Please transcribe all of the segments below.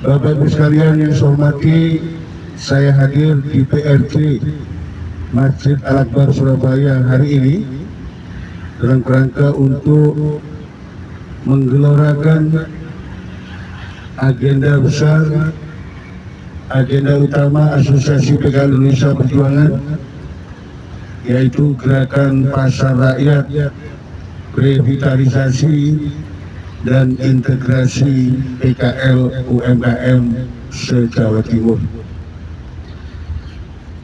Bapak Ibu sekalian yang saya hormati, saya hadir di PRC Masjid Al-Akbar Surabaya hari ini dalam kerangka untuk menggelorkan agenda besar, agenda utama Asosiasi PKL Indonesia Perjuangan, yaitu gerakan pasar rakyat, revitalisasi dan integrasi PKL UMKM se-Jawa Timur.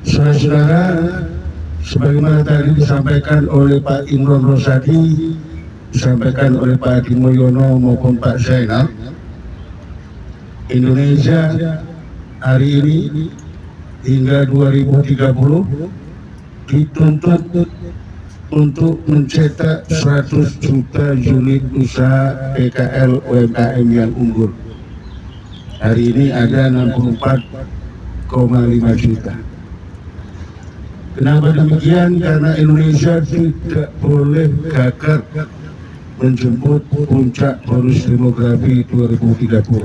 Saudara-saudara, sebagaimana tadi disampaikan oleh Pak Imron Rosadi, disampaikan oleh Pak Adi Mulyono maupun Pak Zainal, Indonesia hari ini hingga 2030 dituntut untuk mencetak 100 juta unit usaha PKL UMKM yang unggul. Hari ini ada 64,5 juta. Kenapa demikian? Karena Indonesia tidak boleh gagal menjemput puncak bonus demografi 2030.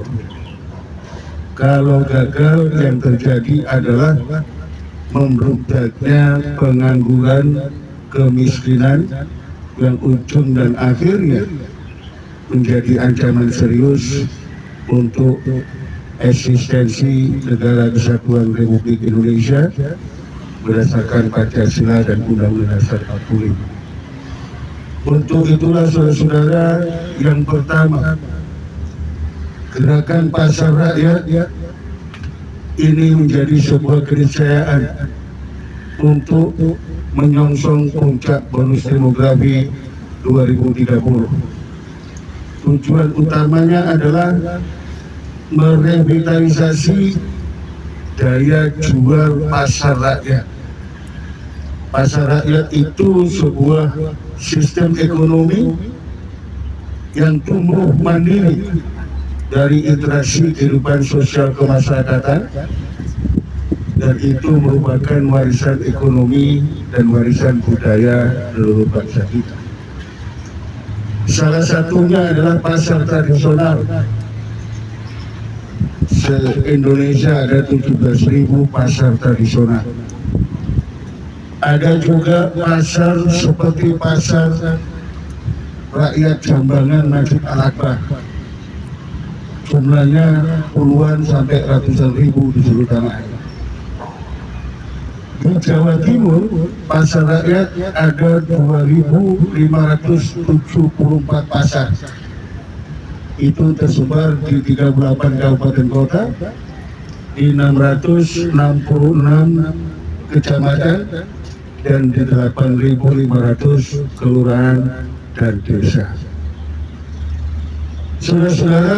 Kalau gagal, yang terjadi adalah membludaknya pengangguran, kemiskinan yang ujung dan akhirnya menjadi ancaman serius untuk eksistensi Negara Kesatuan Republik Indonesia berdasarkan Pancasila dan Undang-Undang Dasar 45. Untuk itulah saudara-saudara, yang pertama, gerakan pasar rakyat ini menjadi sebuah keniscayaan untuk menyongsong puncak bonus demografi 2030. Tujuan utamanya adalah merevitalisasi daya jual pasar rakyat. Pasar rakyat itu sebuah sistem ekonomi yang tumbuh mandiri dari interaksi kehidupan sosial kemasyarakatan, dan itu merupakan warisan ekonomi dan warisan budaya leluhur bangsa kita. Salah satunya adalah pasar tradisional. Se-Indonesia ada 17.000 pasar tradisional. Ada juga pasar seperti pasar rakyat Jambangan Masjid Al-Akbar. Jumlahnya puluhan sampai ratusan ribu di seluruh tanah air. Di Jawa Timur, pasar rakyat ada 2.574 pasar. Itu tersebar di 38 kabupaten kota, di 666 kecamatan, dan di 8.500 kelurahan dan desa. Saudara-saudara,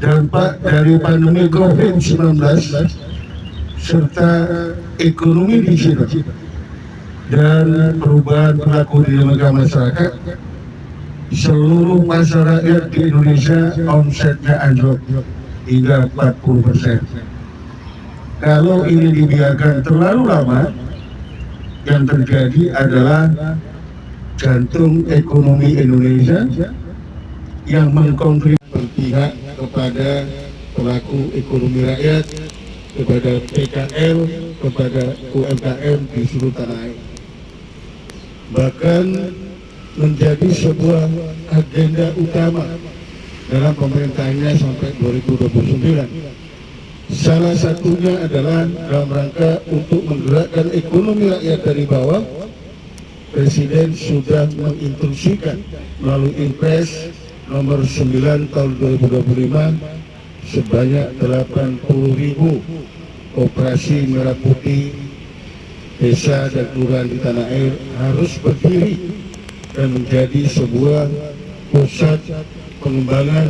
dampak dari pandemi COVID-19 serta ekonomi digital dan perubahan perilaku dinamika masyarakat, seluruh pasar rakyat di Indonesia omsetnya anjlok hingga 40%. Kalau ini dibiarkan terlalu lama, yang terjadi adalah jantung ekonomi Indonesia yang mengkonflik berpihak kepada pelaku ekonomi rakyat, kepada PKL, kepada UMKM di seluruh tanah air. Bahkan menjadi sebuah agenda utama dalam pemerintahnya sampai 2029. Salah satunya adalah dalam rangka untuk menggerakkan ekonomi rakyat dari bawah. Presiden sudah menginstruksikan melalui Impres nomor 9 tahun 2025 sebanyak 80.000 operasi merah putih desa dan kelurahan di tanah air harus berdiri dan menjadi sebuah pusat pengembangan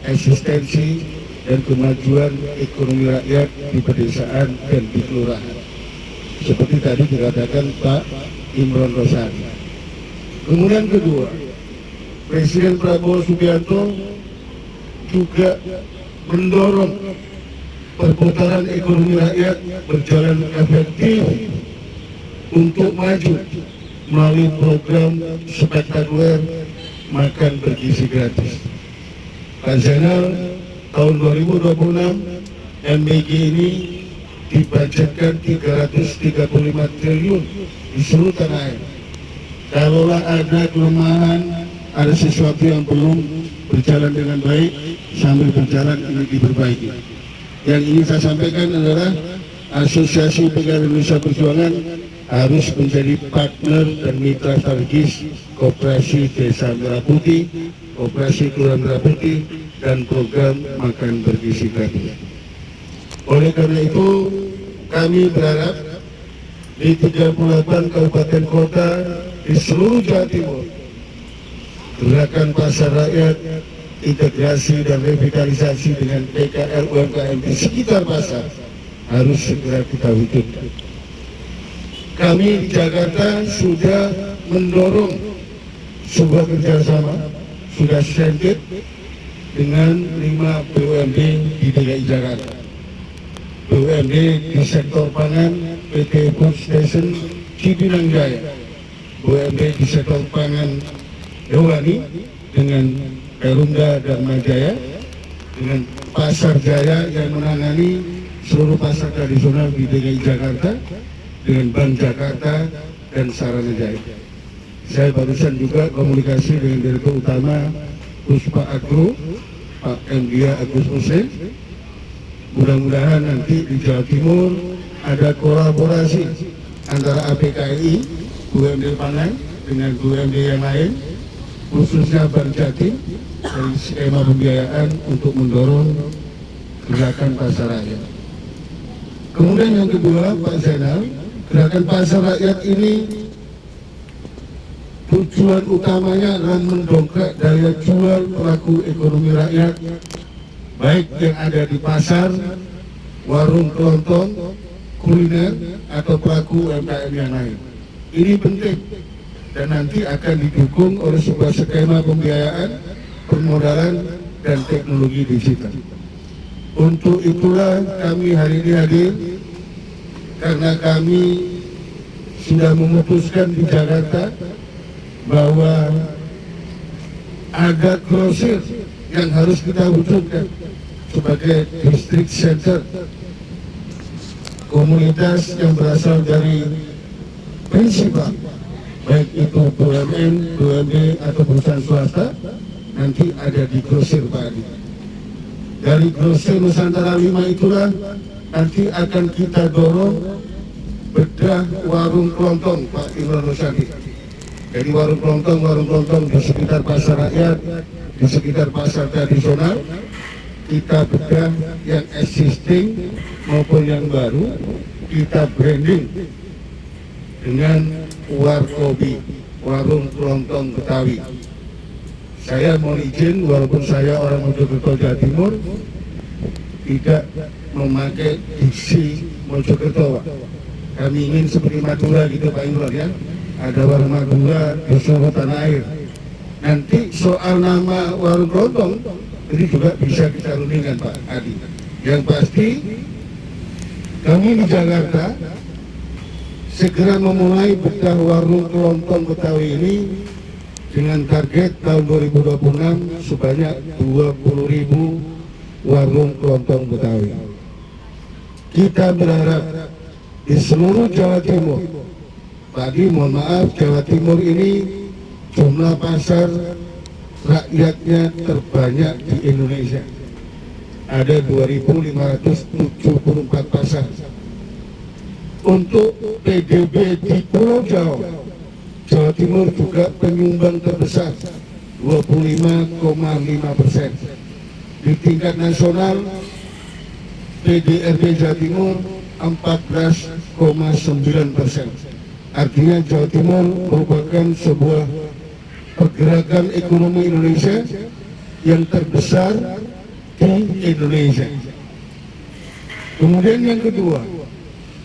eksistensi dan kemajuan ekonomi rakyat di pedesaan dan di kelurahan. Seperti tadi dikatakan Pak Imron Rosadi. Kemudian kedua, Presiden Prabowo Subianto juga mendorong perputaran ekonomi rakyat berjalan efektif untuk maju melalui program spektakuler makan bergizi gratis. Pak Zainal tahun 2026 MBG ini dibajetkan 335 triliun di seluruh tanah air. Kalaulah ada kelemahan, ada sesuatu yang belum berjalan dengan baik, sambil berjalan ini diperbaiki. Yang ingin saya sampaikan adalah Asosiasi Pegawai Indonesia Perjuangan harus menjadi partner dan mitra strategis Koperasi Desa Merah Putih, Koperasi Kelurahan Merah Putih, dan program Makan Bergizi Gratis. Oleh karena itu, kami berharap di 38 kabupaten kota di seluruh Jawa Timur, gerakan pasar rakyat, integrasi dan revitalisasi dengan PKL UMKM di sekitar pasar harus segera kita wujudkan. Kami di Jakarta sudah mendorong sebuah kerjasama, sudah sentit dengan 5 BUMD di DKI Jakarta. BUMD di sektor pangan PT Food Station Cipinang Jaya, BUMD di sektor pangan hewani dengan Perumda Dharma Jaya, dengan Pasar Jaya yang menangani seluruh pasar tradisional di DKI Jakarta, dengan Bank Jakarta dan Sarana Jaya. Saya barusan juga komunikasi dengan Direktur Utama Puspa Agro, Pak Endia Agus Hussein. Mudah-mudahan nanti di Jawa Timur ada kolaborasi antara APKI, BUMD Pangan dengan BUMD yang lain, khususnya Bank Jatim, dari skema pembiayaan untuk mendorong gerakan pasar rakyat. Kemudian yang kedua, Pak Zainal, gerakan pasar rakyat ini tujuan utamanya adalah mendongkrak daya jual pelaku ekonomi rakyat, baik yang ada di pasar, warung kelontong, kuliner, atau pelaku UMKM yang lain. Ini penting dan nanti akan didukung oleh sebuah skema pembiayaan, permodalan, dan teknologi digital. Untuk itulah kami hari ini hadir, karena kami sudah memutuskan di Jakarta bahwa ada grosir yang harus kita wujudkan sebagai district center, komunitas yang berasal dari prinsipal, baik itu BUMN, BUMD atau perusahaan swasta, nanti ada di grosir Pak Adi. Dari grosir Nusantara 5 itulah nanti akan kita dorong bedah warung kelontong Pak Imran Rosadi. Jadi warung kelontong di sekitar pasar rakyat, di sekitar pasar tradisional, kita bedah yang existing maupun yang baru, kita branding dengan Warkobi, warung kelontong Betawi. Saya mohon izin, walaupun saya orang Mojokerto Jawa Timur, tidak memakai diksi Mojokerto, Pak. Kami ingin seperti Madura gitu Pak Imron ya, ada warung Madura di seluruh tanah air. Nanti soal nama warung kelontong ini juga bisa kita rundingkan Pak Adi. Yang pasti kami di Jakarta segera memulai bedah warung kelontong Betawi ini dengan target tahun 2026 sebanyak 20.000 warung kelontong Betawi. Kita berharap di seluruh Jawa Timur, tadi mohon maaf, Jawa Timur ini jumlah pasar rakyatnya terbanyak di Indonesia. Ada 2.574 pasar. Untuk PDB di Pulau Jawa, Jawa Timur juga penyumbang terbesar 25,5%. Di tingkat nasional, PDRB Jawa Timur 14,9%. Artinya Jawa Timur merupakan sebuah pergerakan ekonomi Indonesia yang terbesar di Indonesia. Kemudian yang kedua,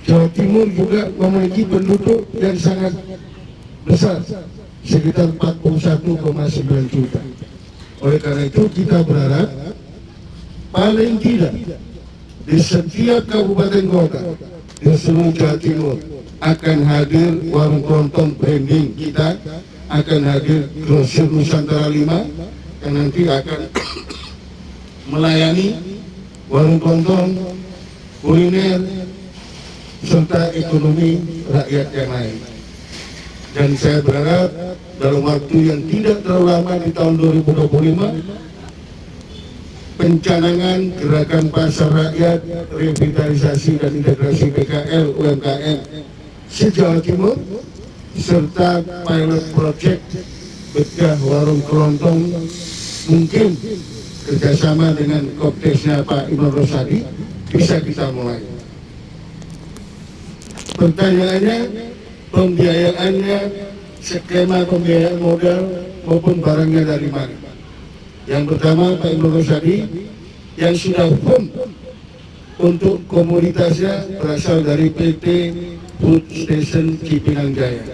Jawa Timur juga memiliki penduduk yang sangat besar, sekitar 41,9 juta. Oleh karena itu kita berharap paling tidak di setiap kabupaten kota di seluruh Jawa Timur akan hadir warung kelontong branding kita, akan hadir grosir Nusantara 5 yang nanti akan melayani warung kelontong, kuliner, serta ekonomi rakyat yang lain. Dan saya berharap dalam waktu yang tidak terlalu lama di tahun 2025, pencanangan gerakan pasar rakyat, revitalisasi dan integrasi PKL UMKM se-Jawa Timur, serta pilot project bedah warung kelontong mungkin kerjasama dengan Kopdesnya Pak Imron Rosadi bisa kita mulai. Pertanyaannya, pembiayaannya, skema pembiayaan modal maupun barangnya dari mana? Yang pertama, Pak Imron Rosadi yang sudah firm untuk komoditasnya berasal dari PT Food Station Cipinang Jaya,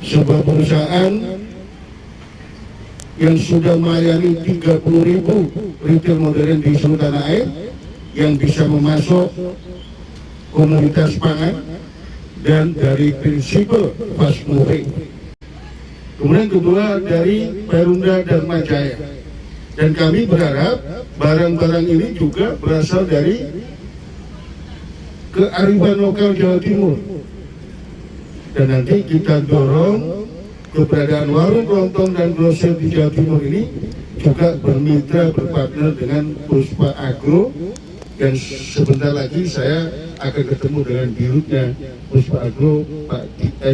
sebuah perusahaan yang sudah melayani 30.000 retail modern di seluruh tanah air yang bisa memasok komoditas pangan dan dari prinsip fast moving. Kemudian kedua dari Perunda Dharma Jaya, dan kami berharap barang-barang ini juga berasal dari kearifan lokal Jawa Timur, dan nanti kita dorong keberadaan warung kelontong dan grosir di Jawa Timur ini juga bermitra berpartner dengan Puspa Agro, dan sebentar lagi saya akan ketemu dengan dirutnya Puspa Agro, Pak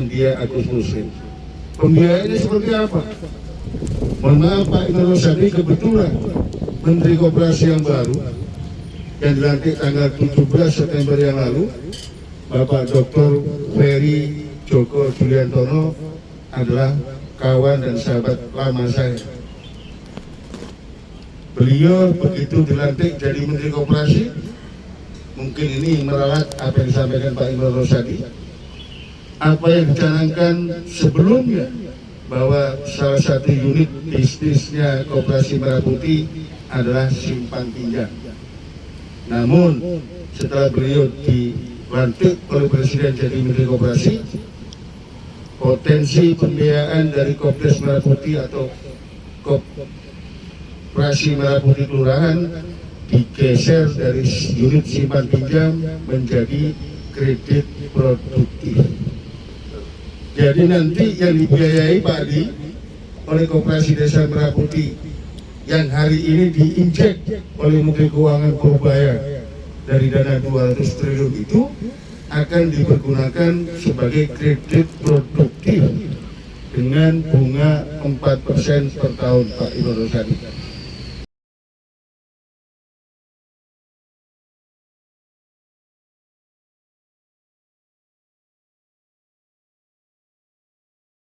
Dia Agus Muslim. Pembiayaannya seperti apa? Mohon maaf Pak Imron Rosadi kebetulan Menteri Koperasi yang baru yang dilantik tanggal 17 September yang lalu, Bapak Dr. Ferry Joko Juliantono adalah kawan dan sahabat lama saya. Beliau begitu dilantik jadi Menteri Koperasi, mungkin ini meralat apa yang disampaikan Pak Imron Rosadi, apa yang dicanangkan sebelumnya, bahwa salah satu unit bisnisnya Koperasi Merah Putih adalah simpan pinjam. Namun setelah beliau dilantik oleh Presiden jadi Menteri Koperasi, potensi pembiayaan dari Kopdes Merah Putih atau Koperasi Merah Putih Kelurahan digeser dari unit simpan pinjam menjadi kredit produktif. Jadi nanti yang dibiayai Pak Adi oleh Koperasi Desa Merah Putih yang hari ini diinjek oleh Menteri Keuangan Purbaya dari dana 200 triliun itu akan dipergunakan sebagai kredit produktif dengan bunga 4% per tahun, Pak Imron Rosadi.